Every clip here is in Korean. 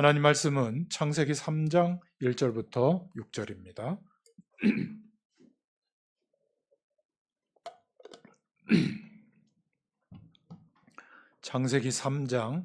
하나님 말씀은 창세기 3장 1절부터 6절입니다. 창세기 3장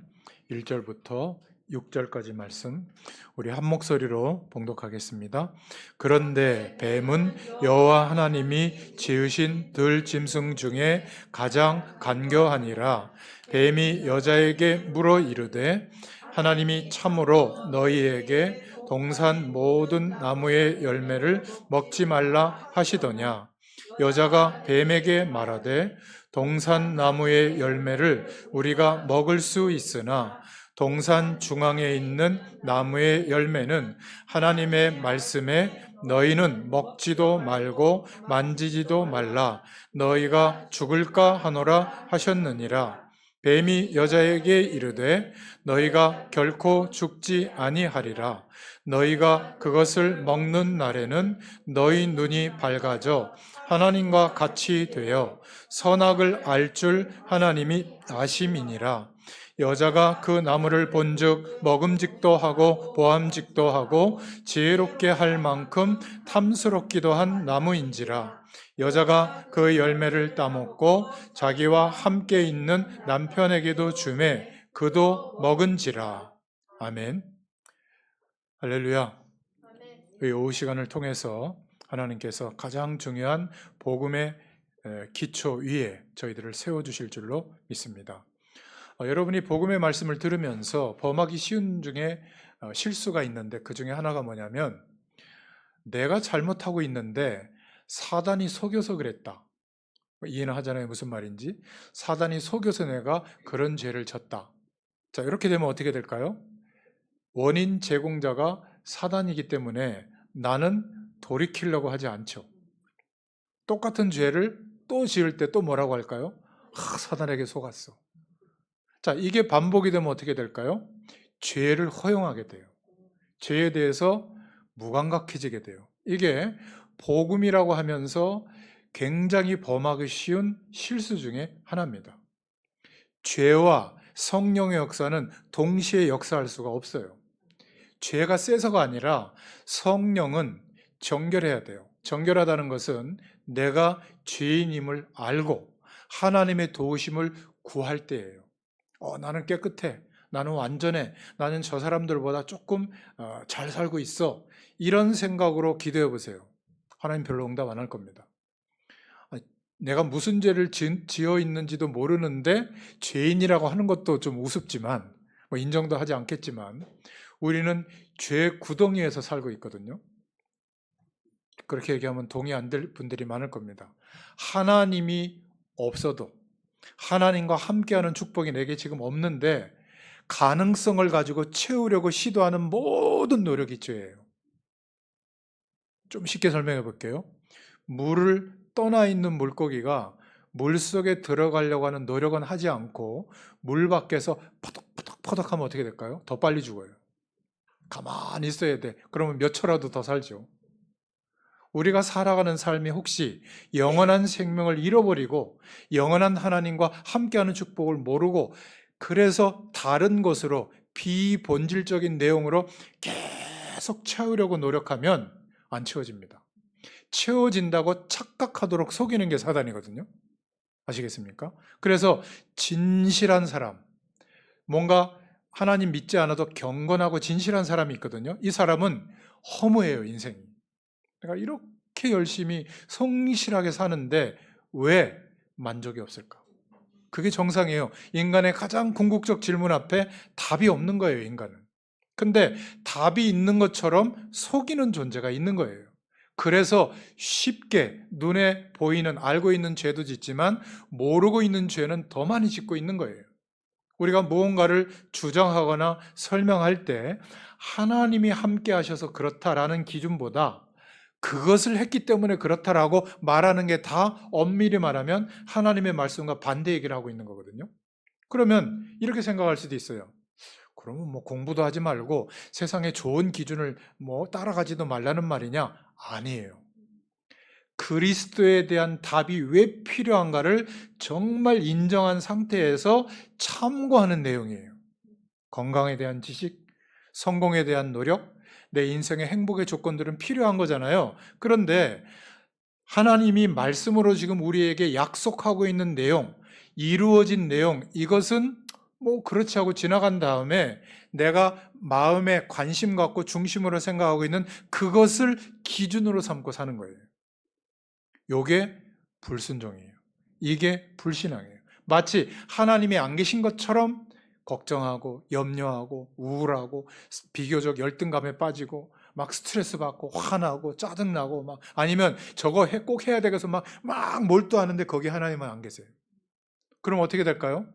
1절부터 6절까지 말씀 우리 한 목소리로 봉독하겠습니다. 그런데 뱀은 여호와 하나님이 지으신 들 짐승 중에 가장 간교하니라. 뱀이 여자에게 물어 이르되 하나님이 참으로 너희에게 동산 모든 나무의 열매를 먹지 말라 하시더냐. 여자가 뱀에게 말하되 동산 나무의 열매를 우리가 먹을 수 있으나 동산 중앙에 있는 나무의 열매는 하나님의 말씀에 너희는 먹지도 말고 만지지도 말라 너희가 죽을까 하노라 하셨느니라. 뱀이 여자에게 이르되 너희가 결코 죽지 아니하리라. 너희가 그것을 먹는 날에는 너희 눈이 밝아져 하나님과 같이 되어 선악을 알 줄 하나님이 아심이니라. 여자가 그 나무를 본즉 먹음직도 하고 보암직도 하고 지혜롭게 할 만큼 탐스럽기도 한 나무인지라. 여자가 그 열매를 따먹고 자기와 함께 있는 남편에게도 주매 그도 먹은지라. 아멘. 할렐루야. 이 오후 시간을 통해서 하나님께서 가장 중요한 복음의 기초 위에 저희들을 세워주실 줄로 믿습니다. 여러분이 복음의 말씀을 들으면서 범하기 쉬운 중에 실수가 있는데 그 중에 하나가 뭐냐면 내가 잘못하고 있는데 사단이 속여서 그랬다. 이해는 하잖아요. 무슨 말인지. 사단이 속여서 내가 그런 죄를 졌다. 자, 이렇게 되면 어떻게 될까요? 원인 제공자가 사단이기 때문에 나는 돌이키려고 하지 않죠. 똑같은 죄를 또 지을 때 또 뭐라고 할까요? 사단에게 속았어. 자, 이게 반복이 되면 어떻게 될까요? 죄를 허용하게 돼요. 죄에 대해서 무감각해지게 돼요. 이게 복음이라고 하면서 굉장히 범하기 쉬운 실수 중에 하나입니다. 죄와 성령의 역사는 동시에 역사할 수가 없어요. 죄가 세서가 아니라 성령은 정결해야 돼요. 정결하다는 것은 내가 죄인임을 알고 하나님의 도우심을 구할 때예요. 나는 깨끗해. 나는 완전해. 나는 저 사람들보다 조금 잘 살고 있어. 이런 생각으로 기도해 보세요. 하나님 별로 응답 안 할 겁니다. 내가 무슨 죄를 지어 있는지도 모르는데 죄인이라고 하는 것도 좀 우습지만 인정도 하지 않겠지만 우리는 죄 구덩이에서 살고 있거든요. 그렇게 얘기하면 동의 안 될 분들이 많을 겁니다. 하나님이 없어도 하나님과 함께하는 축복이 내게 지금 없는데 가능성을 가지고 채우려고 시도하는 모든 노력이 죄예요. 좀 쉽게 설명해 볼게요. 물을 떠나 있는 물고기가 물속에 들어가려고 하는 노력은 하지 않고 물 밖에서 퍼덕퍼덕 하면 어떻게 될까요? 더 빨리 죽어요. 가만히 있어야 돼. 그러면 몇 초라도 더 살죠. 우리가 살아가는 삶이 혹시 영원한 생명을 잃어버리고 영원한 하나님과 함께하는 축복을 모르고 그래서 다른 것으로 비본질적인 내용으로 계속 채우려고 노력하면 안 채워집니다. 채워진다고 착각하도록 속이는 게 사단이거든요. 아시겠습니까? 그래서 진실한 사람, 뭔가 하나님 믿지 않아도 경건하고 진실한 사람이 있거든요. 이 사람은 허무해요, 인생이. 내가 이렇게 열심히 성실하게 사는데 왜 만족이 없을까? 그게 정상이에요. 인간의 가장 궁극적 질문 앞에 답이 없는 거예요, 인간은. 근데 답이 있는 것처럼 속이는 존재가 있는 거예요. 그래서 쉽게 눈에 보이는 알고 있는 죄도 짓지만 모르고 있는 죄는 더 많이 짓고 있는 거예요. 우리가 무언가를 주장하거나 설명할 때 하나님이 함께 하셔서 그렇다라는 기준보다 그것을 했기 때문에 그렇다라고 말하는 게 다 엄밀히 말하면 하나님의 말씀과 반대 얘기를 하고 있는 거거든요. 그러면 이렇게 생각할 수도 있어요. 그러면 공부도 하지 말고 세상의 좋은 기준을 따라가지도 말라는 말이냐? 아니에요. 그리스도에 대한 답이 왜 필요한가를 정말 인정한 상태에서 참고하는 내용이에요. 건강에 대한 지식, 성공에 대한 노력, 내 인생의 행복의 조건들은 필요한 거잖아요. 그런데 하나님이 말씀으로 지금 우리에게 약속하고 있는 내용, 이루어진 내용, 이것은 뭐 그렇지 하고 지나간 다음에 내가 마음에 관심 갖고 중심으로 생각하고 있는 그것을 기준으로 삼고 사는 거예요. 이게 불순종이에요. 이게 불신앙이에요. 마치 하나님이 안 계신 것처럼 걱정하고 염려하고 우울하고 비교적 열등감에 빠지고 막 스트레스 받고 화나고 짜증나고 막 아니면 저거 꼭 해야 되겠어 막 몰두하는데 거기 하나님은 안 계세요. 그럼 어떻게 될까요?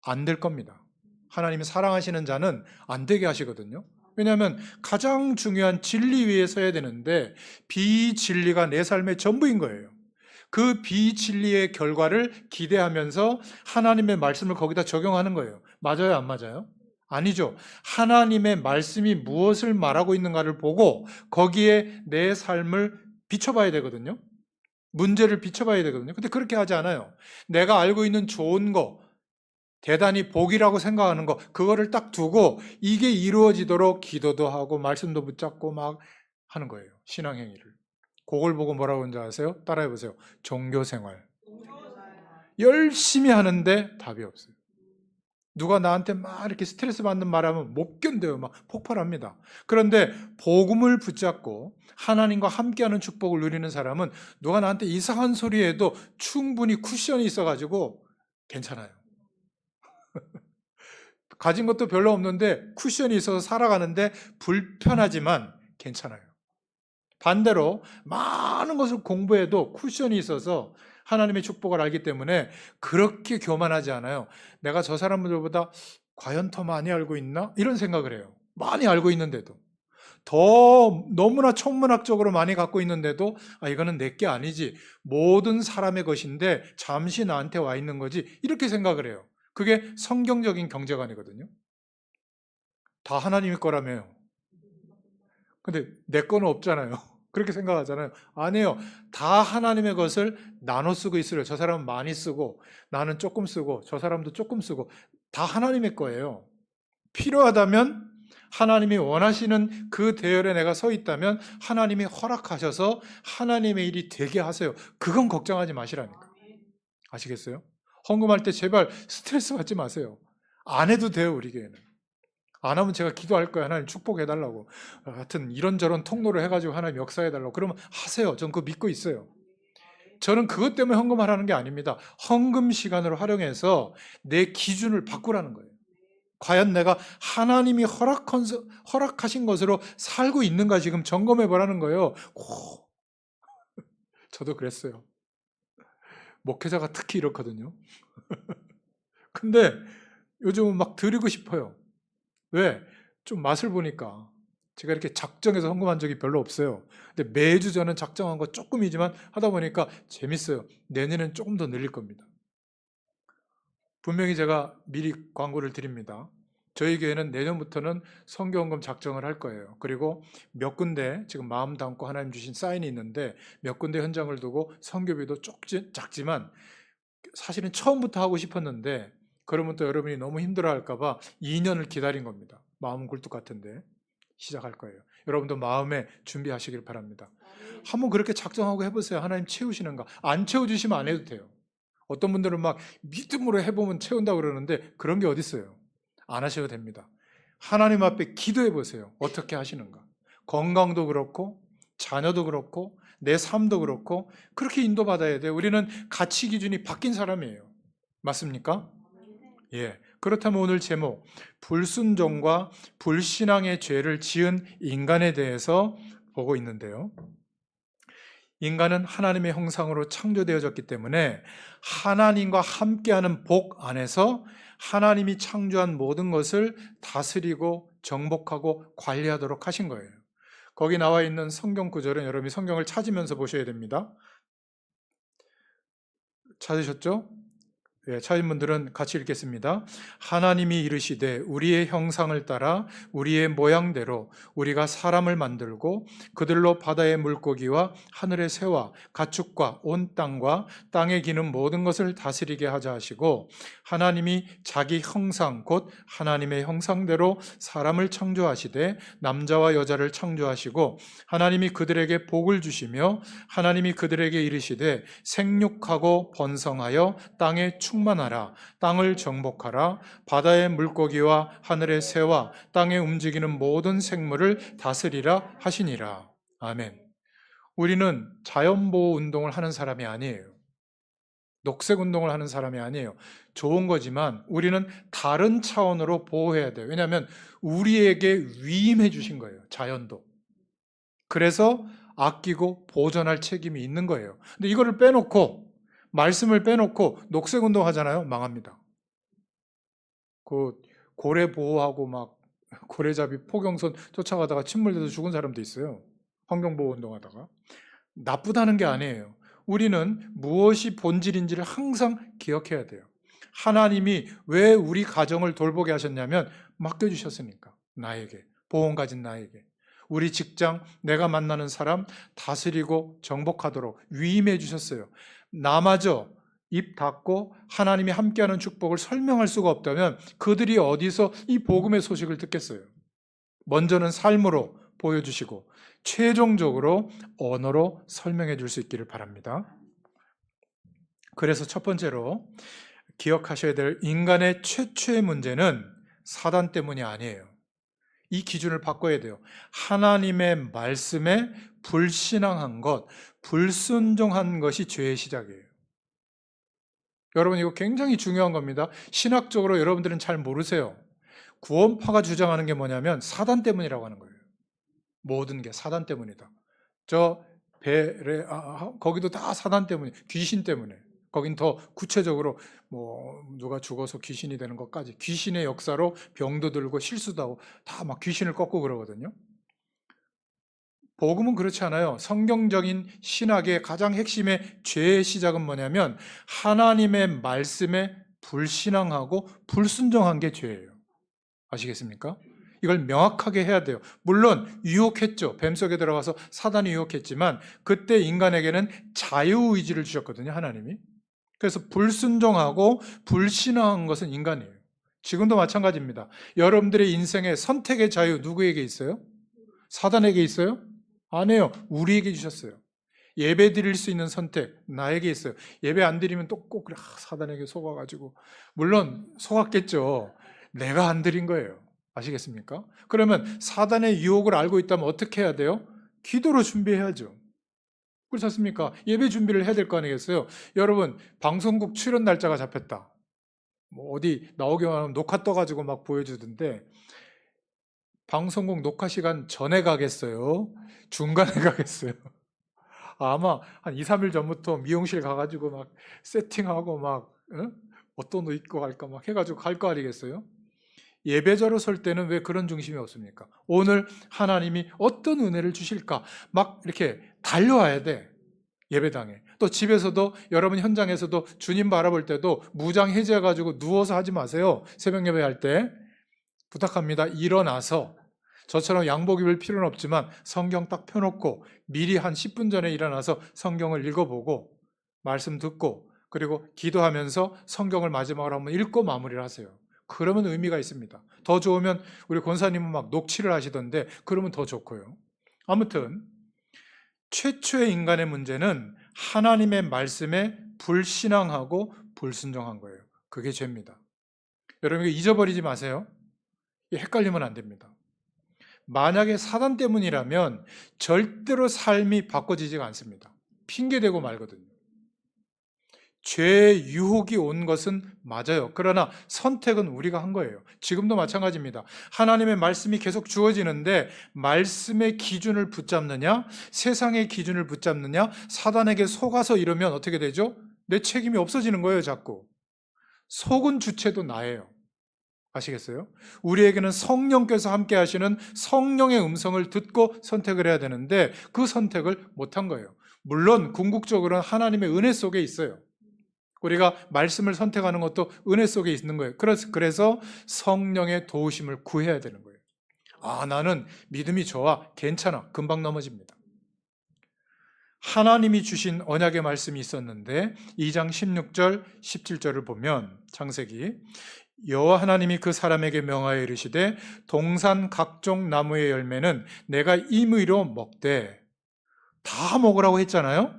안 될 겁니다. 하나님이 사랑하시는 자는 안 되게 하시거든요. 왜냐하면 가장 중요한 진리 위에 서야 되는데 비진리가 내 삶의 전부인 거예요. 그 비진리의 결과를 기대하면서 하나님의 말씀을 거기다 적용하는 거예요. 맞아요, 안 맞아요? 아니죠. 하나님의 말씀이 무엇을 말하고 있는가를 보고 거기에 내 삶을 비춰봐야 되거든요. 문제를 비춰봐야 되거든요. 근데 그렇게 하지 않아요. 내가 알고 있는 좋은 거, 대단히 복이라고 생각하는 거, 그거를 딱 두고 이게 이루어지도록 기도도 하고 말씀도 붙잡고 막 하는 거예요. 신앙행위를. 그걸 보고 뭐라고 하는지 아세요? 따라해 보세요. 종교생활. 열심히 하는데 답이 없어요. 누가 나한테 막 이렇게 스트레스 받는 말하면 못 견뎌요. 막 폭발합니다. 그런데 복음을 붙잡고 하나님과 함께하는 축복을 누리는 사람은 누가 나한테 이상한 소리 해도 충분히 쿠션이 있어가지고 괜찮아요. 가진 것도 별로 없는데 쿠션이 있어서 살아가는데 불편하지만 괜찮아요. 반대로 많은 것을 공부해도 쿠션이 있어서 하나님의 축복을 알기 때문에 그렇게 교만하지 않아요. 내가 저 사람들보다 과연 더 많이 알고 있나? 이런 생각을 해요. 많이 알고 있는데도. 더 너무나 천문학적으로 많이 갖고 있는데도 이거는 내게 아니지. 모든 사람의 것인데 잠시 나한테 와 있는 거지. 이렇게 생각을 해요. 그게 성경적인 경제관이거든요. 다 하나님의 거라며요. 근데 내 거는 없잖아요. 그렇게 생각하잖아요. 아니에요. 다 하나님의 것을 나눠 쓰고 있어요. 저 사람은 많이 쓰고 나는 조금 쓰고 저 사람도 조금 쓰고 다 하나님의 거예요. 필요하다면 하나님이 원하시는 그 대열에 내가 서 있다면 하나님이 허락하셔서 하나님의 일이 되게 하세요. 그건 걱정하지 마시라니까. 아시겠어요? 헌금할 때 제발 스트레스 받지 마세요. 안 해도 돼요, 우리 교회는. 안 하면 제가 기도할 거예요. 하나님 축복해달라고. 하여튼 이런저런 통로를 해가지고 하나님 역사해달라고. 그러면 하세요. 전 그거 믿고 있어요. 저는 그것 때문에 헌금하라는 게 아닙니다. 헌금 시간을 활용해서 내 기준을 바꾸라는 거예요. 과연 내가 하나님이 허락하신 것으로 살고 있는가 지금 점검해 보라는 거예요. 저도 그랬어요. 목회자가 특히 이렇거든요. 근데 요즘은 막 드리고 싶어요. 왜? 좀 맛을 보니까 제가 이렇게 작정해서 헌금한 적이 별로 없어요. 근데 매주 저는 작정한 거 조금이지만 하다 보니까 재밌어요. 내년엔 조금 더 늘릴 겁니다. 분명히 제가 미리 광고를 드립니다. 저희 교회는 내년부터는 선교헌금 작정을 할 거예요. 그리고 몇 군데 지금 마음 담고 하나님 주신 사인이 있는데 몇 군데 현장을 두고 선교비도 작지만 사실은 처음부터 하고 싶었는데 그러면 또 여러분이 너무 힘들어할까 봐 2년을 기다린 겁니다. 마음은 굴뚝 같은데 시작할 거예요. 여러분도 마음에 준비하시길 바랍니다. 한번 그렇게 작정하고 해보세요. 하나님 채우시는가? 안 채워주시면 안 해도 돼요. 어떤 분들은 막 믿음으로 해보면 채운다고 그러는데 그런 게 어디 있어요? 안 하셔도 됩니다. 하나님 앞에 기도해 보세요. 어떻게 하시는가? 건강도 그렇고 자녀도 그렇고 내 삶도 그렇고 그렇게 인도받아야 돼요. 우리는 가치 기준이 바뀐 사람이에요. 맞습니까? 예. 그렇다면 오늘 제목 불순종과 불신앙의 죄를 지은 인간에 대해서 보고 있는데요. 인간은 하나님의 형상으로 창조되어졌기 때문에 하나님과 함께하는 복 안에서 하나님이 창조한 모든 것을 다스리고 정복하고 관리하도록 하신 거예요. 거기 나와 있는 성경 구절은 여러분이 성경을 찾으면서 보셔야 됩니다. 찾으셨죠? 찾은 분들은 같이 읽겠습니다. 하나님이 이르시되 우리의 형상을 따라 우리의 모양대로 우리가 사람을 만들고 그들로 바다의 물고기와 하늘의 새와 가축과 온 땅과 땅에 기는 모든 것을 다스리게 하자 하시고, 하나님이 자기 형상 곧 하나님의 형상대로 사람을 창조하시되 남자와 여자를 창조하시고, 하나님이 그들에게 복을 주시며 하나님이 그들에게 이르시되 생육하고 번성하여 땅에 충만하라. 땅을 정복하라. 바다의 물고기와 하늘의 새와 땅에 움직이는 모든 생물을 다스리라 하시니라. 아멘. 우리는 자연보호 운동을 하는 사람이 아니에요. 녹색 운동을 하는 사람이 아니에요. 좋은 거지만 우리는 다른 차원으로 보호해야 돼요. 왜냐하면 우리에게 위임해 주신 거예요. 자연도. 그래서 아끼고 보존할 책임이 있는 거예요. 근데 이거를 빼놓고, 말씀을 빼놓고 녹색 운동 하잖아요. 망합니다. 그 고래 보호하고 막 고래잡이 포경선 쫓아가다가 침몰돼서 죽은 사람도 있어요. 환경보호 운동하다가. 나쁘다는 게 아니에요. 우리는 무엇이 본질인지를 항상 기억해야 돼요. 하나님이 왜 우리 가정을 돌보게 하셨냐면 맡겨주셨으니까. 나에게, 보험 가진 나에게. 우리 직장, 내가 만나는 사람 다스리고 정복하도록 위임해 주셨어요. 나마저 입 닫고 하나님이 함께하는 축복을 설명할 수가 없다면 그들이 어디서 이 복음의 소식을 듣겠어요. 먼저는 삶으로 보여주시고 최종적으로 언어로 설명해 줄 수 있기를 바랍니다. 그래서 첫 번째로 기억하셔야 될 인간의 최초의 문제는 사단 때문이 아니에요. 이 기준을 바꿔야 돼요. 하나님의 말씀에 불신앙한 것, 불순종한 것이 죄의 시작이에요. 여러분, 이거 굉장히 중요한 겁니다. 신학적으로 여러분들은 잘 모르세요. 구원파가 주장하는 게 뭐냐면 사단 때문이라고 하는 거예요. 모든 게 사단 때문이다. 저 거기도 다 사단 때문에, 귀신 때문에. 거긴 더 구체적으로 누가 죽어서 귀신이 되는 것까지, 귀신의 역사로 병도 들고 실수도 하고 다 막 귀신을 꺾고 그러거든요. 복음은 그렇지 않아요. 성경적인 신학의 가장 핵심의 죄의 시작은 뭐냐면 하나님의 말씀에 불신앙하고 불순종한 게 죄예요. 아시겠습니까? 이걸 명확하게 해야 돼요. 물론 유혹했죠. 뱀 속에 들어가서 사단이 유혹했지만 그때 인간에게는 자유의지를 주셨거든요. 하나님이. 그래서 불순종하고 불신앙한 것은 인간이에요. 지금도 마찬가지입니다. 여러분들의 인생의 선택의 자유 누구에게 있어요? 사단에게 있어요? 아니에요. 우리에게 주셨어요. 예배 드릴 수 있는 선택 나에게 있어요. 예배 안 드리면 또 꼭 그래, 사단에게 속아가지고. 물론 속았겠죠. 내가 안 드린 거예요. 아시겠습니까? 그러면 사단의 유혹을 알고 있다면 어떻게 해야 돼요? 기도로 준비해야죠. 그렇지 않습니까? 예배 준비를 해야 될 거 아니겠어요? 여러분, 방송국 출연 날짜가 잡혔다. 어디 나오기만 하면 녹화 떠가지고 막 보여주던데, 방송국 녹화 시간 전에 가겠어요? 중간에 가겠어요? 아마 한 2, 3일 전부터 미용실 가가지고 막 세팅하고 막 어떤 옷 입고 갈까 막 해가지고 갈 거 아니겠어요? 예배자로 설 때는 왜 그런 중심이 없습니까? 오늘 하나님이 어떤 은혜를 주실까? 막 이렇게 달려와야 돼. 예배당에. 또 집에서도, 여러분 현장에서도 주님 바라볼 때도 무장 해제해가지고 누워서 하지 마세요. 새벽 예배할 때. 부탁합니다. 일어나서, 저처럼 양복 입을 필요는 없지만 성경 딱 펴놓고 미리 한 10분 전에 일어나서 성경을 읽어보고 말씀 듣고 그리고 기도하면서 성경을 마지막으로 한번 읽고 마무리를 하세요. 그러면 의미가 있습니다. 더 좋으면 우리 권사님은 막 녹취를 하시던데 그러면 더 좋고요. 아무튼 최초의 인간의 문제는 하나님의 말씀에 불신앙하고 불순종한 거예요. 그게 죄입니다. 여러분 이거 잊어버리지 마세요. 헷갈리면 안 됩니다. 만약에 사단 때문이라면 절대로 삶이 바꿔지지가 않습니다. 핑계대고 말거든요. 죄의 유혹이 온 것은 맞아요. 그러나 선택은 우리가 한 거예요. 지금도 마찬가지입니다. 하나님의 말씀이 계속 주어지는데 말씀의 기준을 붙잡느냐, 세상의 기준을 붙잡느냐, 사단에게 속아서 이러면 어떻게 되죠? 내 책임이 없어지는 거예요, 자꾸. 속은 주체도 나예요. 아시겠어요? 우리에게는 성령께서 함께 하시는 성령의 음성을 듣고 선택을 해야 되는데 그 선택을 못한 거예요. 물론 궁극적으로는 하나님의 은혜 속에 있어요. 우리가 말씀을 선택하는 것도 은혜 속에 있는 거예요. 그래서 성령의 도우심을 구해야 되는 거예요. 아, 나는 믿음이 좋아. 괜찮아. 금방 넘어집니다. 하나님이 주신 언약의 말씀이 있었는데 2장 16절, 17절을 보면 창세기 여호와 하나님이 그 사람에게 명하여 이르시되 동산 각종 나무의 열매는 내가 임의로 먹되 다 먹으라고 했잖아요.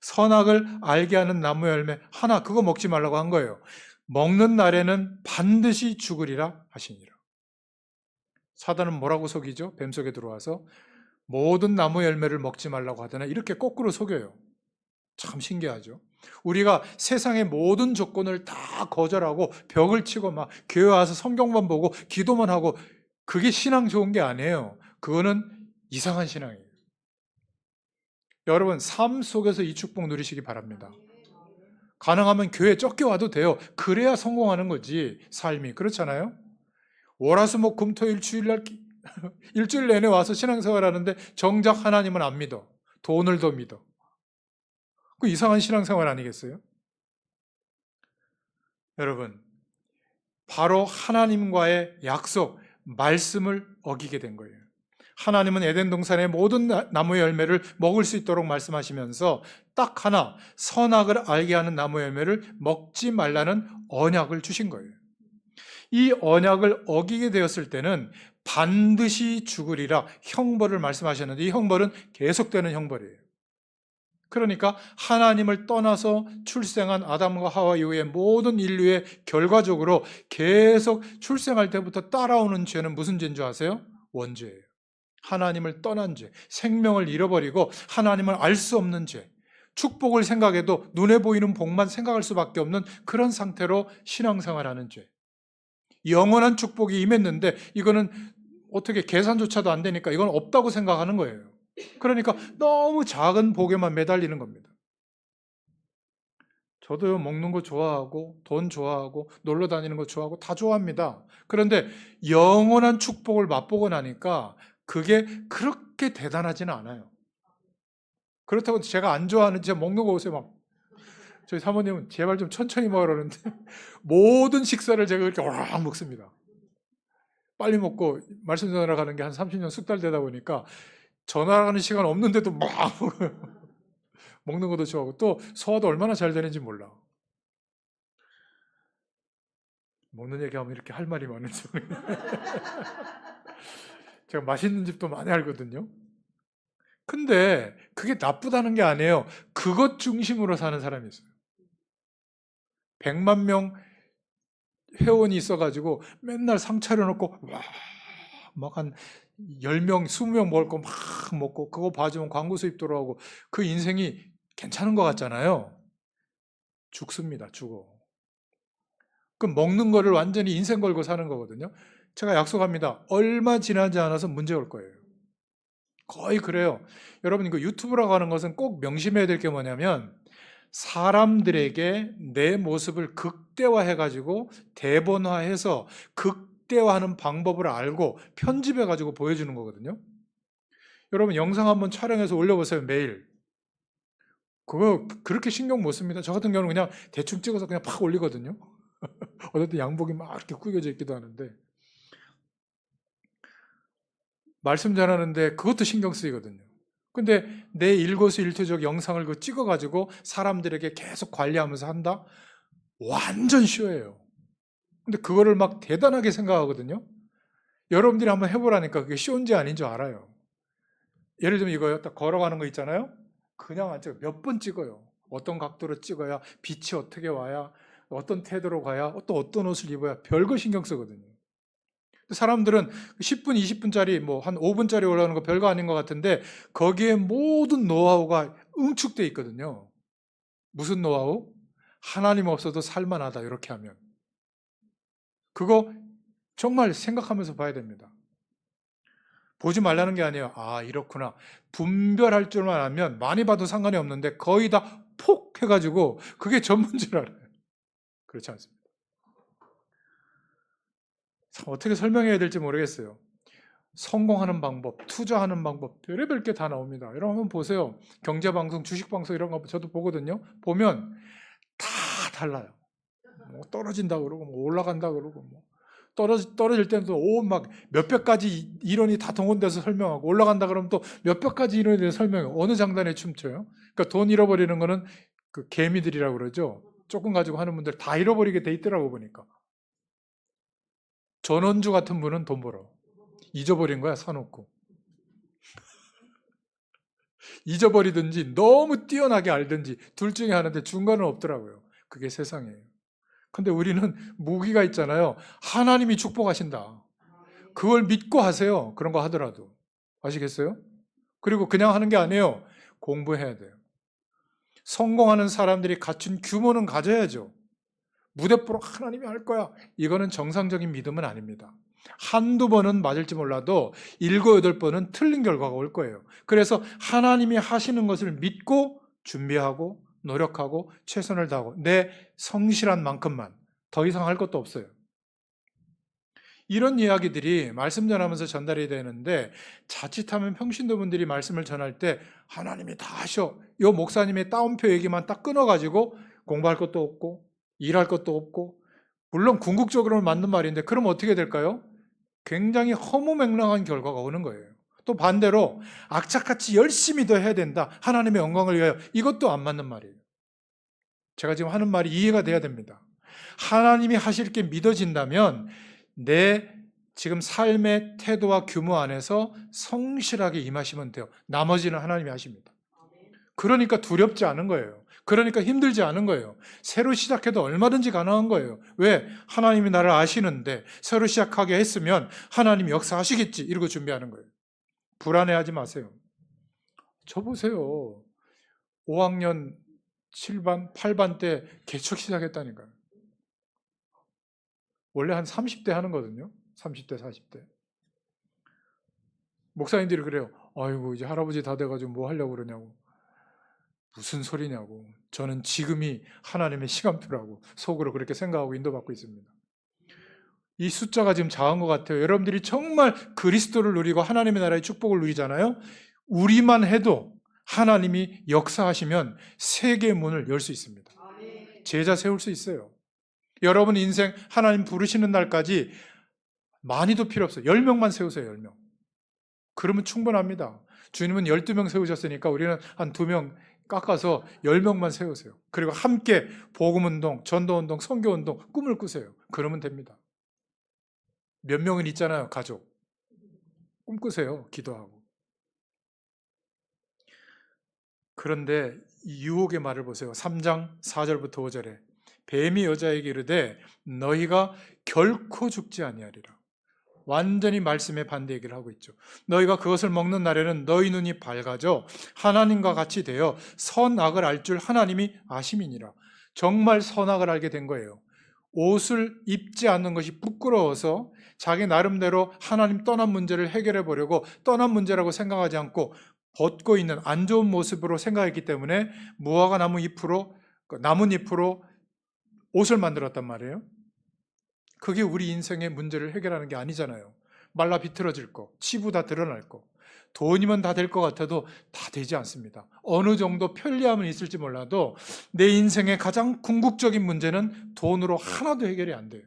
선악을 알게 하는 나무 열매 하나 그거 먹지 말라고 한 거예요. 먹는 날에는 반드시 죽으리라 하시니라. 사단은 뭐라고 속이죠? 뱀속에 들어와서 모든 나무 열매를 먹지 말라고 하더나 이렇게 거꾸로 속여요. 참 신기하죠. 우리가 세상의 모든 조건을 다 거절하고 벽을 치고 막 교회 와서 성경만 보고 기도만 하고 그게 신앙 좋은 게 아니에요. 그거는 이상한 신앙이에요. 여러분 삶 속에서 이 축복 누리시기 바랍니다. 가능하면 교회 쫓겨와도 돼요. 그래야 성공하는 거지 삶이. 그렇잖아요. 월화수목 금토일 주일날 일주일 내내 와서 신앙생활 하는데 정작 하나님은 안 믿어. 돈을 더 믿어. 그 이상한 신앙생활 아니겠어요? 여러분, 바로 하나님과의 약속, 말씀을 어기게 된 거예요. 하나님은 에덴 동산의 모든 나무의 열매를 먹을 수 있도록 말씀하시면서 딱 하나 선악을 알게 하는 나무 열매를 먹지 말라는 언약을 주신 거예요. 이 언약을 어기게 되었을 때는 반드시 죽으리라 형벌을 말씀하셨는데 이 형벌은 계속되는 형벌이에요. 그러니까 하나님을 떠나서 출생한 아담과 하와 이후의 모든 인류의 결과적으로 계속 출생할 때부터 따라오는 죄는 무슨 죄인 줄 아세요? 원죄예요. 하나님을 떠난 죄, 생명을 잃어버리고 하나님을 알 수 없는 죄, 축복을 생각해도 눈에 보이는 복만 생각할 수밖에 없는 그런 상태로 신앙생활하는 죄. 영원한 축복이 임했는데 이거는 어떻게 계산조차도 안 되니까 이건 없다고 생각하는 거예요. 그러니까 너무 작은 복에만 매달리는 겁니다. 저도 먹는 거 좋아하고 돈 좋아하고 놀러 다니는 거 좋아하고 다 좋아합니다. 그런데 영원한 축복을 맛보고 나니까 그게 그렇게 대단하지는 않아요. 그렇다고 제가 안 좋아하는 제가 먹는 거 보세요. 막 저희 사모님은 제발 좀 천천히 먹으라는데 모든 식사를 제가 그렇게 오락 먹습니다. 빨리 먹고 말씀 전하러 가는 게 한 30년 숙달 되다 보니까 전화하는 시간 없는데도 막 먹어요. 먹는 것도 좋아하고 또 소화도 얼마나 잘 되는지 몰라. 먹는 얘기하면 이렇게 할 말이 많은지 제가 맛있는 집도 많이 알거든요. 근데 그게 나쁘다는 게 아니에요. 그것 중심으로 사는 사람이 있어요. 100만 명 회원이 있어가지고 맨날 상 차려놓고 막 한 10명, 20명 먹을 거 막 먹고 그거 봐주면 광고 수입 들어오고 그 인생이 괜찮은 것 같잖아요. 죽습니다. 죽어. 그럼 먹는 거를 완전히 인생 걸고 사는 거거든요. 제가 약속합니다. 얼마 지나지 않아서 문제 올 거예요. 거의 그래요. 여러분 이거 유튜브라고 하는 것은 꼭 명심해야 될 게 뭐냐면 사람들에게 내 모습을 극대화해가지고 대본화해서 극대화하는 방법을 알고 편집해가지고 보여주는 거거든요. 여러분 영상 한번 촬영해서 올려보세요. 매일. 그거 그렇게 신경 못 씁니다. 저 같은 경우는 그냥 대충 찍어서 그냥 팍 올리거든요. 어떨 때 양복이 막 이렇게 구겨져 있기도 하는데 말씀 전하는데 그것도 신경 쓰이거든요. 근데 내 일거수일투족 영상을 그 찍어가지고 사람들에게 계속 관리하면서 한다? 완전 쉬워요. 근데 그거를 막 대단하게 생각하거든요. 여러분들이 한번 해보라니까 그게 쉬운지 아닌 줄 알아요. 예를 들면 이거요. 딱 걸어가는 거 있잖아요. 그냥 안 찍어요. 몇 번 찍어요. 어떤 각도로 찍어야 빛이 어떻게 와야 어떤 태도로 가야 또 어떤 옷을 입어야 별거 신경 쓰거든요. 사람들은 10분, 20분짜리 뭐 한 5분짜리 올라오는 거 별거 아닌 것 같은데 거기에 모든 노하우가 응축돼 있거든요. 무슨 노하우? 하나님 없어도 살만하다 이렇게 하면. 그거 정말 생각하면서 봐야 됩니다. 보지 말라는 게 아니에요. 아 이렇구나. 분별할 줄만 알면 많이 봐도 상관이 없는데 거의 다 폭 해가지고 그게 전문인 줄 알아요. 그렇지 않습니다. 어떻게 설명해야 될지 모르겠어요. 성공하는 방법, 투자하는 방법, 별의별 게 다 나옵니다. 여러분 한번 보세요. 경제방송, 주식방송 이런 거 저도 보거든요. 보면 달라요. 뭐 떨어진다 그러고 뭐 올라간다 그러고 뭐 떨어질 때는 또 온 막 몇백 가지 이론이 다 동원돼서 설명하고 올라간다 그러면 또 몇백 가지 이론에 대해서 설명해. 어느 장단에 춤춰요? 그러니까 돈 잃어버리는 거는 그 개미들이라고 그러죠. 조금 가지고 하는 분들 다 잃어버리게 돼 있더라고 보니까. 전원주 같은 분은 돈 벌어. 잊어버린 거야 사놓고. 잊어버리든지 너무 뛰어나게 알든지 둘 중에 하나인데 중간은 없더라고요. 그게 세상이에요. 근데 우리는 무기가 있잖아요. 하나님이 축복하신다. 그걸 믿고 하세요. 그런 거 하더라도. 아시겠어요? 그리고 그냥 하는 게 아니에요. 공부해야 돼요. 성공하는 사람들이 갖춘 규모는 가져야죠. 무대뽀로 하나님이 할 거야. 이거는 정상적인 믿음은 아닙니다. 한두 번은 맞을지 몰라도 7, 8번은 틀린 결과가 올 거예요. 그래서 하나님이 하시는 것을 믿고 준비하고 노력하고 최선을 다하고 내 성실한 만큼만, 더 이상 할 것도 없어요. 이런 이야기들이 말씀 전하면서 전달이 되는데 자칫하면 평신도분들이 말씀을 전할 때 하나님이 다 하셔. 이 목사님의 따옴표 얘기만 딱 끊어가지고 공부할 것도 없고 일할 것도 없고, 물론 궁극적으로는 맞는 말인데 그럼 어떻게 될까요? 굉장히 허무맹랑한 결과가 오는 거예요. 또 반대로 악착같이 열심히 더 해야 된다. 하나님의 영광을 위하여. 이것도 안 맞는 말이에요. 제가 지금 하는 말이 이해가 돼야 됩니다. 하나님이 하실 게 믿어진다면 내 지금 삶의 태도와 규모 안에서 성실하게 임하시면 돼요. 나머지는 하나님이 하십니다. 그러니까 두렵지 않은 거예요. 그러니까 힘들지 않은 거예요. 새로 시작해도 얼마든지 가능한 거예요. 왜? 하나님이 나를 아시는데 새로 시작하게 했으면 하나님이 역사하시겠지 이러고 준비하는 거예요. 불안해하지 마세요. 저 보세요. 5학년 7반, 8반 때 개척 시작했다니까요. 원래 한 30대 하는 거거든요. 30대, 40대. 목사님들이 그래요. 아이고 이제 할아버지 다 돼가지고 뭐 하려고 그러냐고. 무슨 소리냐고. 저는 지금이 하나님의 시간표라고 속으로 그렇게 생각하고 인도받고 있습니다. 이 숫자가 지금 작은 것 같아요. 여러분들이 정말 그리스도를 누리고 하나님의 나라의 축복을 누리잖아요. 우리만 해도 하나님이 역사하시면 세계의 문을 열 수 있습니다. 제자 세울 수 있어요. 여러분 인생 하나님 부르시는 날까지 많이도 필요 없어요. 10명만 세우세요. 10명. 그러면 충분합니다. 주님은 12명 세우셨으니까 우리는 한 2명 깎아서 10명만 세우세요. 그리고 함께 복음운동, 전도운동, 선교운동 꿈을 꾸세요. 그러면 됩니다. 몇 명은 있잖아요. 가족. 꿈꾸세요. 기도하고. 그런데 이 유혹의 말을 보세요. 3장 4절부터 5절에 뱀이 여자에게 이르되 너희가 결코 죽지 아니하리라. 완전히 말씀의 반대 얘기를 하고 있죠. 너희가 그것을 먹는 날에는 너희 눈이 밝아져 하나님과 같이 되어 선악을 알 줄 하나님이 아심이니라. 정말 선악을 알게 된 거예요. 옷을 입지 않는 것이 부끄러워서 자기 나름대로 하나님 떠난 문제를 해결해 보려고 떠난 문제라고 생각하지 않고 벗고 있는 안 좋은 모습으로 생각했기 때문에 무화과 나뭇잎으로 옷을 만들었단 말이에요. 그게 우리 인생의 문제를 해결하는 게 아니잖아요. 말라 비틀어질 거, 치부 다 드러날 거, 돈이면 다 될 것 같아도 다 되지 않습니다. 어느 정도 편리함은 있을지 몰라도 내 인생의 가장 궁극적인 문제는 돈으로 하나도 해결이 안 돼요.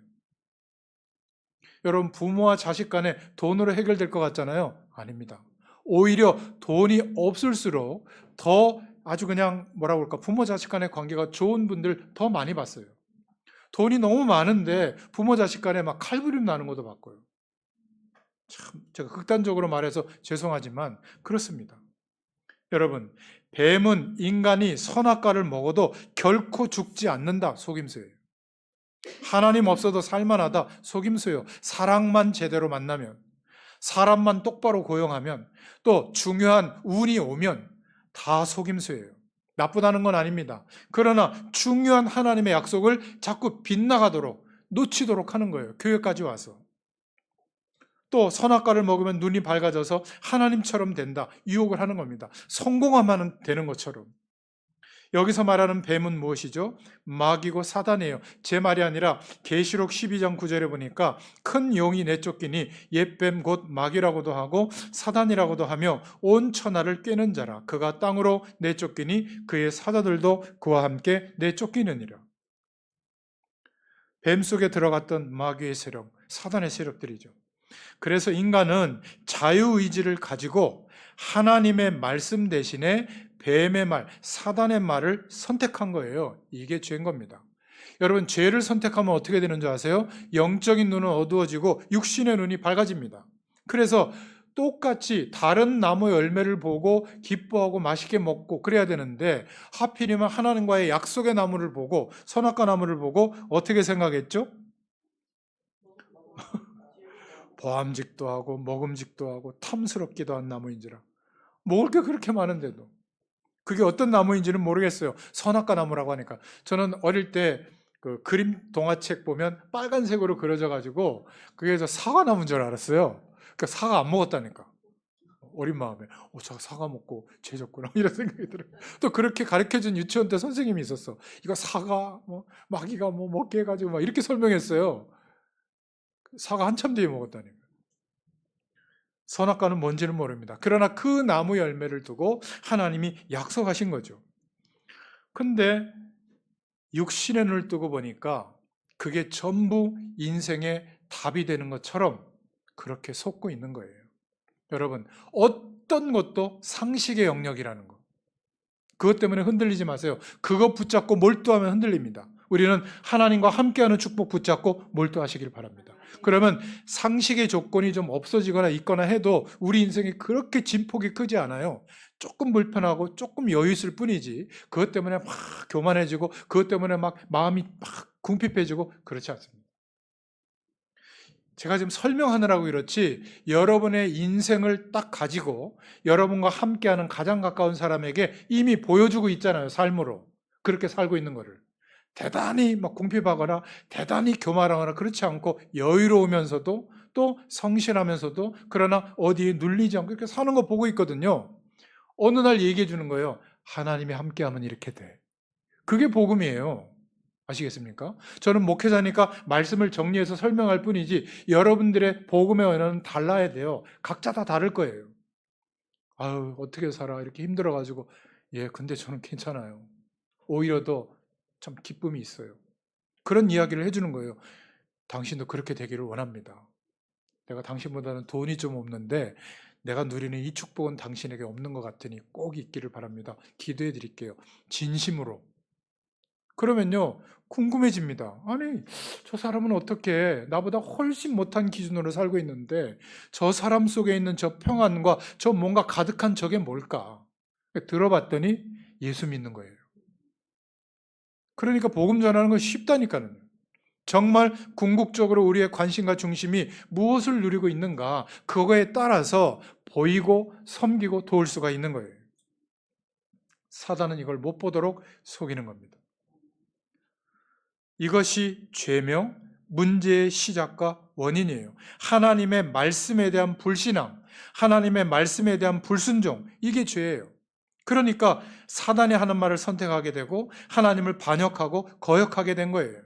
여러분 부모와 자식 간에 돈으로 해결될 것 같잖아요. 아닙니다. 오히려 돈이 없을수록 더 아주 그냥 뭐라고 할까 부모 자식 간의 관계가 좋은 분들 더 많이 봤어요. 돈이 너무 많은데 부모 자식 간에 막 칼부림 나는 것도 봤고요. 참 제가 극단적으로 말해서 죄송하지만 그렇습니다. 여러분 뱀은 인간이 선악과를 먹어도 결코 죽지 않는다 속임수예요. 하나님 없어도 살만하다 속임수예요. 사랑만 제대로 만나면, 사람만 똑바로 고용하면, 또 중요한 운이 오면 다 속임수예요. 나쁘다는 건 아닙니다. 그러나 중요한 하나님의 약속을 자꾸 빗나가도록 놓치도록 하는 거예요. 교회까지 와서. 또 선악과를 먹으면 눈이 밝아져서 하나님처럼 된다. 유혹을 하는 겁니다. 성공하면 되는 것처럼. 여기서 말하는 뱀은 무엇이죠? 마귀고 사단이에요. 제 말이 아니라 계시록 12장 9절에 보니까 큰 용이 내쫓기니 옛뱀 곧 마귀라고도 하고 사단이라고도 하며 온 천하를 꿰는 자라. 그가 땅으로 내쫓기니 그의 사자들도 그와 함께 내쫓기느니라. 뱀 속에 들어갔던 마귀의 세력, 사단의 세력들이죠. 그래서 인간은 자유의지를 가지고 하나님의 말씀 대신에 뱀의 말, 사단의 말을 선택한 거예요. 이게 죄인 겁니다. 여러분, 죄를 선택하면 어떻게 되는 줄 아세요? 영적인 눈은 어두워지고 육신의 눈이 밝아집니다. 그래서 똑같이 다른 나무 열매를 보고 기뻐하고 맛있게 먹고 그래야 되는데, 하필이면 하나님과의 약속의 나무를 보고, 선악과 나무를 보고 어떻게 생각했죠? 보암직도 하고 먹음직도 하고 탐스럽기도 한 나무인지라. 먹을 게 그렇게 많은데도 그게 어떤 나무인지는 모르겠어요. 선악과 나무라고 하니까. 저는 어릴 때 그 그림 동화책 보면 빨간색으로 그려져 가지고 그게 저 사과나무인 줄 알았어요. 그러니까 사과 안 먹었다니까. 어린 마음에 저 사과 먹고 죄졌구나 이런 생각이 들어요. 또 그렇게 가르쳐준 유치원 때 선생님이 있었어. 이거 사과 뭐 마귀가 뭐 먹게 해가지고 막 이렇게 설명했어요. 사과 한참 뒤에 먹었다니까. 선악과는 뭔지는 모릅니다. 그러나 그 나무 열매를 두고 하나님이 약속하신 거죠. 근데 육신의 눈을 뜨고 보니까 그게 전부 인생의 답이 되는 것처럼 그렇게 속고 있는 거예요. 여러분, 어떤 것도 상식의 영역이라는 거. 그것 때문에 흔들리지 마세요. 그거 붙잡고 몰두하면 흔들립니다. 우리는 하나님과 함께하는 축복 붙잡고 몰두하시길 바랍니다. 그러면 상식의 조건이 좀 없어지거나 있거나 해도 우리 인생이 그렇게 진폭이 크지 않아요. 조금 불편하고 조금 여유 있을 뿐이지 그것 때문에 막 교만해지고 그것 때문에 막 마음이 막 궁핍해지고 그렇지 않습니다. 제가 지금 설명하느라고 이렇지 여러분의 인생을 딱 가지고 여러분과 함께하는 가장 가까운 사람에게 이미 보여주고 있잖아요. 삶으로. 그렇게 살고 있는 거를. 대단히 막 궁핍하거나 대단히 교만하거나 그렇지 않고 여유로우면서도 또 성실하면서도 그러나 어디에 눌리지 않고 이렇게 사는 거 보고 있거든요. 어느 날 얘기해 주는 거예요. 하나님이 함께하면 이렇게 돼. 그게 복음이에요. 아시겠습니까? 저는 목회자니까 말씀을 정리해서 설명할 뿐이지 여러분들의 복음의 언어는 달라야 돼요. 각자 다 다를 거예요. 아유, 어떻게 살아? 이렇게 힘들어가지고. 예, 근데 저는 괜찮아요. 오히려 더 참 기쁨이 있어요. 그런 이야기를 해주는 거예요. 당신도 그렇게 되기를 원합니다. 내가 당신보다는 돈이 좀 없는데 내가 누리는 이 축복은 당신에게 없는 것 같으니 꼭 있기를 바랍니다. 기도해 드릴게요. 진심으로. 그러면요, 궁금해집니다. 아니, 저 사람은 어떻게 나보다 훨씬 못한 기준으로 살고 있는데 저 사람 속에 있는 저 평안과 저 뭔가 가득한 저게 뭘까? 들어봤더니 예수 믿는 거예요. 그러니까 복음 전하는 건 쉽다니까요. 정말 궁극적으로 우리의 관심과 중심이 무엇을 누리고 있는가, 그거에 따라서 보이고 섬기고 도울 수가 있는 거예요. 사단은 이걸 못 보도록 속이는 겁니다. 이것이 죄명, 문제의 시작과 원인이에요. 하나님의 말씀에 대한 불신앙, 하나님의 말씀에 대한 불순종, 이게 죄예요. 그러니까 사단이 하는 말을 선택하게 되고 하나님을 반역하고 거역하게 된 거예요.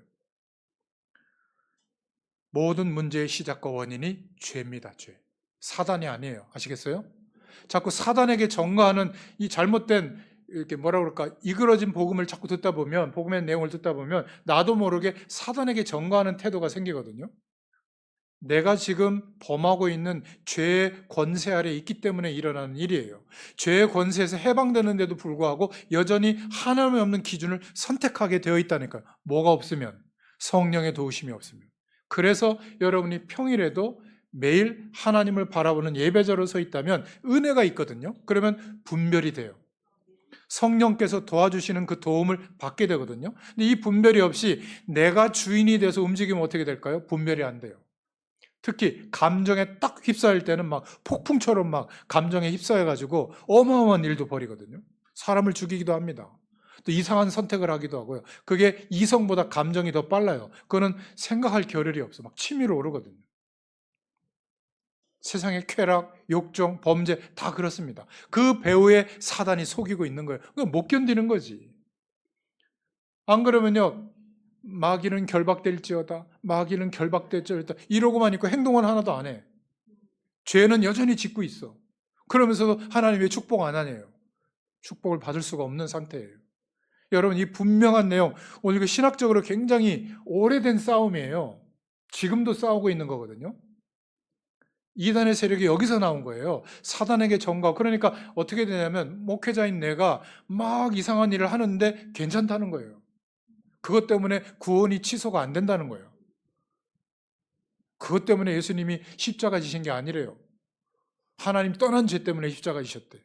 모든 문제의 시작과 원인이 죄입니다. 죄. 사단이 아니에요. 아시겠어요? 자꾸 사단에게 전가하는 이 잘못된 이렇게 뭐라 그럴까 이그러진 복음을 자꾸 듣다 보면 복음의 내용을 듣다 보면 나도 모르게 사단에게 전가하는 태도가 생기거든요. 내가 지금 범하고 있는 죄의 권세 아래 있기 때문에 일어나는 일이에요. 죄의 권세에서 해방되는데도 불구하고 여전히 하나님이 없는 기준을 선택하게 되어 있다니까요. 뭐가 없으면? 성령의 도우심이 없으면. 그래서 여러분이 평일에도 매일 하나님을 바라보는 예배자로 서 있다면 은혜가 있거든요. 그러면 분별이 돼요. 성령께서 도와주시는 그 도움을 받게 되거든요. 근데 이 분별이 없이 내가 주인이 돼서 움직이면 어떻게 될까요? 분별이 안 돼요. 특히 감정에 딱 휩싸일 때는 막 폭풍처럼 막 감정에 휩싸여가지고 어마어마한 일도 벌이거든요. 사람을 죽이기도 합니다. 또 이상한 선택을 하기도 하고요. 그게 이성보다 감정이 더 빨라요. 그거는 생각할 겨를이 없어. 막 치밀어 오르거든요. 세상의 쾌락, 욕정, 범죄 다 그렇습니다. 그 배후에 사단이 속이고 있는 거예요. 그건 못 견디는 거지. 안 그러면요. 마귀는 결박될지어다. 마귀는 결박될지어다. 이러고만 있고 행동은 하나도 안 해. 죄는 여전히 짓고 있어. 그러면서도 하나님 왜 축복 안 하냐요. 축복을 받을 수가 없는 상태예요. 여러분, 이 분명한 내용, 오늘 그 신학적으로 굉장히 오래된 싸움이에요. 지금도 싸우고 있는 거거든요. 이단의 세력이 여기서 나온 거예요. 사단에게 전가. 그러니까 어떻게 되냐면 목회자인 내가 막 이상한 일을 하는데 괜찮다는 거예요. 그것 때문에 구원이 취소가 안 된다는 거예요. 그것 때문에 예수님이 십자가 지신 게 아니래요. 하나님 떠난 죄 때문에 십자가 지셨대.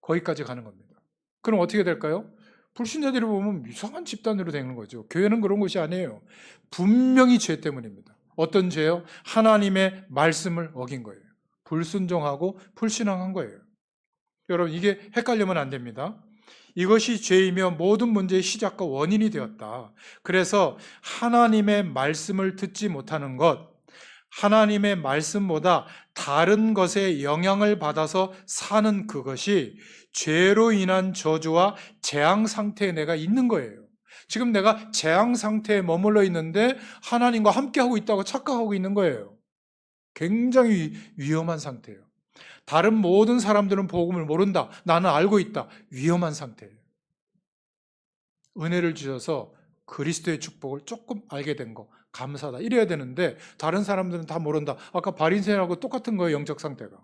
거기까지 가는 겁니다. 그럼 어떻게 될까요? 불신자들이 보면 이상한 집단으로 되는 거죠. 교회는 그런 곳이 아니에요. 분명히 죄 때문입니다. 어떤 죄요? 하나님의 말씀을 어긴 거예요. 불순종하고 불신앙한 거예요. 여러분, 이게 헷갈리면 안 됩니다. 이것이 죄이며 모든 문제의 시작과 원인이 되었다. 그래서 하나님의 말씀을 듣지 못하는 것, 하나님의 말씀보다 다른 것에 영향을 받아서 사는 그것이 죄로 인한 저주와 재앙 상태에 내가 있는 거예요. 지금 내가 재앙 상태에 머물러 있는데 하나님과 함께하고 있다고 착각하고 있는 거예요. 굉장히 위험한 상태예요. 다른 모든 사람들은 복음을 모른다. 나는 알고 있다. 위험한 상태예요. 은혜를 주셔서 그리스도의 축복을 조금 알게 된 거 감사하다 이래야 되는데 다른 사람들은 다 모른다. 아까 바리새인하고 똑같은 거예요. 영적 상태가.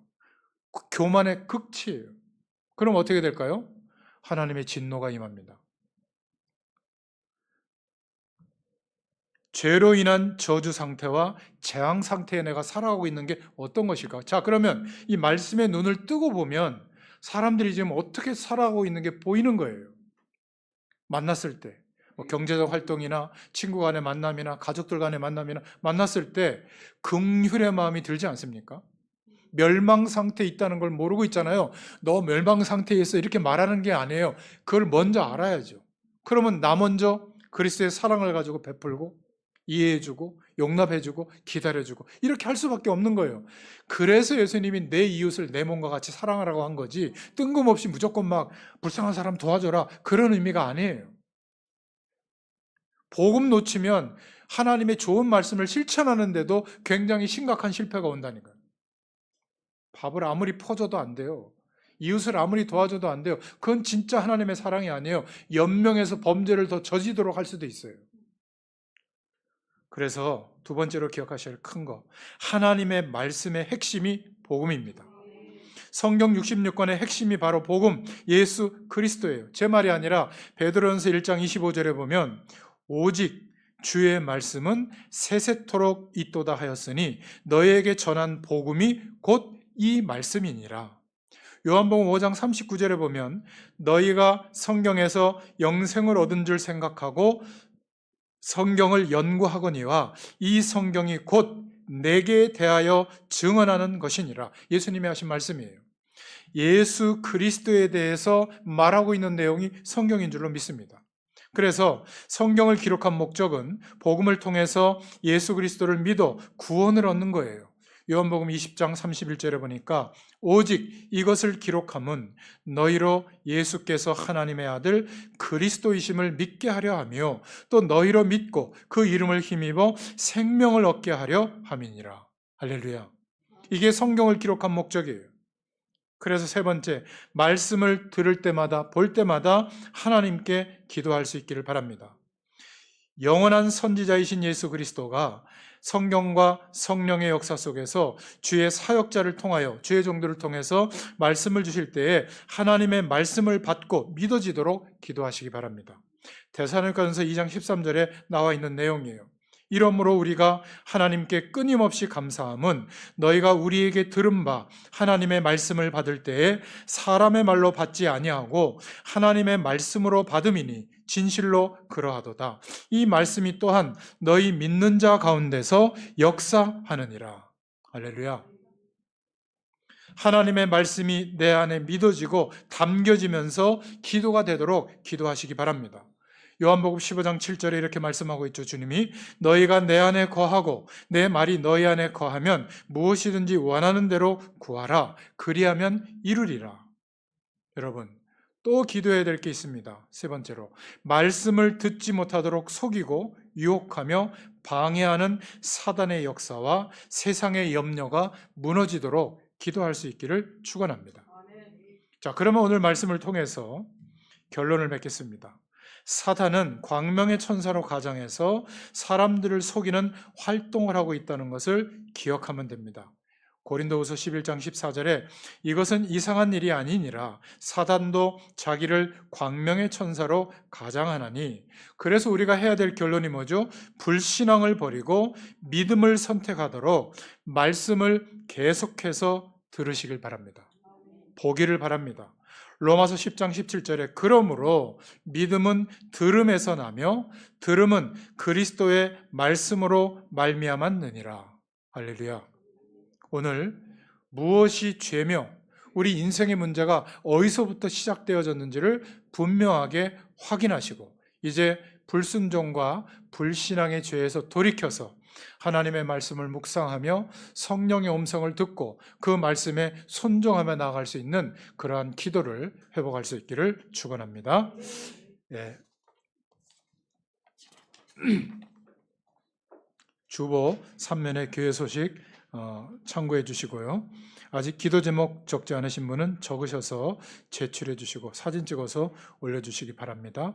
교만의 극치예요. 그럼 어떻게 될까요? 하나님의 진노가 임합니다. 죄로 인한 저주 상태와 재앙 상태에 내가 살아가고 있는 게 어떤 것일까? 자, 그러면 이 말씀에 눈을 뜨고 보면 사람들이 지금 어떻게 살아가고 있는 게 보이는 거예요. 만났을 때, 뭐 경제적 활동이나 친구 간의 만남이나 가족들 간의 만남이나 만났을 때 긍휼의 마음이 들지 않습니까? 멸망 상태에 있다는 걸 모르고 있잖아요. 너 멸망 상태에 있어 이렇게 말하는 게 아니에요. 그걸 먼저 알아야죠. 그러면 나 먼저 그리스도의 사랑을 가지고 베풀고 이해해주고 용납해주고 기다려주고 이렇게 할 수밖에 없는 거예요. 그래서 예수님이 내 이웃을 내 몸과 같이 사랑하라고 한 거지 뜬금없이 무조건 막 불쌍한 사람 도와줘라 그런 의미가 아니에요. 복음 놓치면 하나님의 좋은 말씀을 실천하는데도 굉장히 심각한 실패가 온다니까요. 밥을 아무리 퍼줘도 안 돼요. 이웃을 아무리 도와줘도 안 돼요. 그건 진짜 하나님의 사랑이 아니에요. 연명해서 범죄를 더 저지도록 할 수도 있어요. 그래서 두 번째로 기억하셔야 할 큰 거, 하나님의 말씀의 핵심이 복음입니다. 성경 66권의 핵심이 바로 복음, 예수 그리스도예요. 제 말이 아니라 베드로전서 1장 25절에 보면 오직 주의 말씀은 세세토록 있도다 하였으니 너희에게 전한 복음이 곧 이 말씀이니라. 요한복음 5장 39절에 보면 너희가 성경에서 영생을 얻은 줄 생각하고 성경을 연구하거니와 이 성경이 곧 내게 대하여 증언하는 것이니라. 예수님이 하신 말씀이에요. 예수 그리스도에 대해서 말하고 있는 내용이 성경인 줄로 믿습니다. 그래서 성경을 기록한 목적은 복음을 통해서 예수 그리스도를 믿어 구원을 얻는 거예요. 요한복음 20장 31절에 보니까 오직 이것을 기록함은 너희로 예수께서 하나님의 아들 그리스도이심을 믿게 하려 하며 또 너희로 믿고 그 이름을 힘입어 생명을 얻게 하려 함이니라. 할렐루야. 이게 성경을 기록한 목적이에요. 그래서 세 번째, 말씀을 들을 때마다 볼 때마다 하나님께 기도할 수 있기를 바랍니다. 영원한 선지자이신 예수 그리스도가 성경과 성령의 역사 속에서 주의 사역자를 통하여 주의 종들을 통해서 말씀을 주실 때에 하나님의 말씀을 받고 믿어지도록 기도하시기 바랍니다. 데살로니가전서 2장 13절에 나와 있는 내용이에요. 이러므로 우리가 하나님께 끊임없이 감사함은 너희가 우리에게 들은 바 하나님의 말씀을 받을 때에 사람의 말로 받지 아니하고 하나님의 말씀으로 받음이니 진실로 그러하도다. 이 말씀이 또한 너희 믿는 자 가운데서 역사하느니라. 할렐루야. 하나님의 말씀이 내 안에 믿어지고 담겨지면서 기도가 되도록 기도하시기 바랍니다. 요한복음 15장 7절에 이렇게 말씀하고 있죠. 주님이 너희가 내 안에 거하고 내 말이 너희 안에 거하면 무엇이든지 원하는 대로 구하라. 그리하면 이루리라. 여러분, 또 기도해야 될 게 있습니다. 세 번째로, 말씀을 듣지 못하도록 속이고 유혹하며 방해하는 사단의 역사와 세상의 염려가 무너지도록 기도할 수 있기를 축원합니다. 자, 그러면 오늘 말씀을 통해서 결론을 맺겠습니다. 사탄은 광명의 천사로 가장해서 사람들을 속이는 활동을 하고 있다는 것을 기억하면 됩니다. 고린도후서 11장 14절에 이것은 이상한 일이 아니니라 사단도 자기를 광명의 천사로 가장하나니, 그래서 우리가 해야 될 결론이 뭐죠? 불신앙을 버리고 믿음을 선택하도록 말씀을 계속해서 들으시길 바랍니다. 보기를 바랍니다. 로마서 10장 17절에 그러므로 믿음은 들음에서 나며 들음은 그리스도의 말씀으로 말미암았느니라. 할렐루야. 오늘 무엇이 죄며 우리 인생의 문제가 어디서부터 시작되어졌는지를 분명하게 확인하시고 이제 불순종과 불신앙의 죄에서 돌이켜서 하나님의 말씀을 묵상하며 성령의 음성을 듣고 그 말씀에 순종하며 나아갈 수 있는 그러한 기도를 회복할 수 있기를 축원합니다. 예. 주보 3면의 교회 소식 참고해 주시고요. 아직 기도 제목 적지 않으신 분은 적으셔서 제출해 주시고 사진 찍어서 올려주시기 바랍니다.